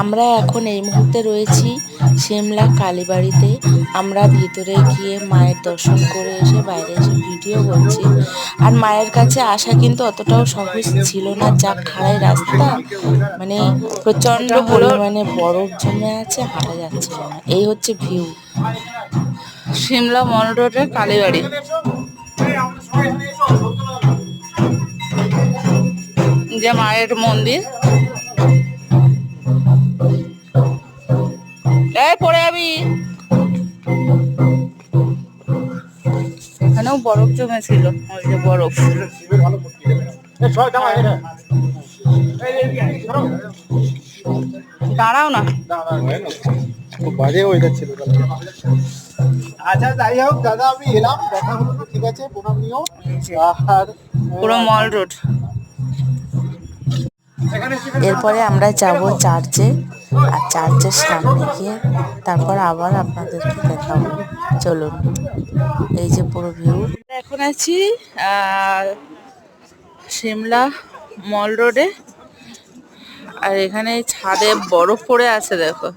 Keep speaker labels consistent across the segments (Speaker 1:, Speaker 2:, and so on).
Speaker 1: আমরা এখন এই মুহূর্তে রয়েছি সিমলা কালীবাড়িতে। আমরা ভিতরে গিয়ে মায়ের দর্শন করে এসে বাইরে এসে ভিডিও করছি। আর মায়ের কাছে আসা কিন্তু অতটাও সহজ ছিল না, যা খাড়াই রাস্তা, মানে প্রচন্ড পরিমাণে বরফ জমে আছে, হাঁটা যাচ্ছিল না। এই হচ্ছে ভিউ সিমলা মল রোডের কালীবাড়ি। যে মায়ের মন্দির, পড়ে যাবি। এখানেও বরফ জমেছিল, ওই যে বরফ। দাঁড়াও না,
Speaker 2: খুব বাজে ওয়েদার ছিল। আচ্ছা যাই হোক দাদা, আমি এলাম, দেখা হলো না, ঠিক আছে, প্রণাম নিও। আর
Speaker 1: পুরো মল রোড। এরপরে আমরা যাব চার্চে, আর চার্চের সামনে গিয়ে তারপর আবার আপনাদেরকে দেখাবো। চলুন, এই যে পুরো ভিউ। এখন আছি সিমলা মল রোডে, আর এখানে ছাদে বরফ পড়ে আছে, দেখো।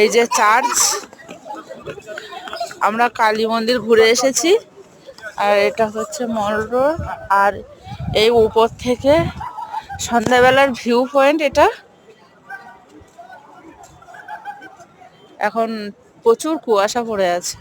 Speaker 1: এই যে চার্চ, আমরা কালী মন্দির ঘুরে এসেছি, আর এটা হচ্ছে মল রোড। আর এই উপর থেকে সন্ধ্যাবেলার ভিউ পয়েন্ট এটা। এখন প্রচুর কুয়াশা পড়ে আছে।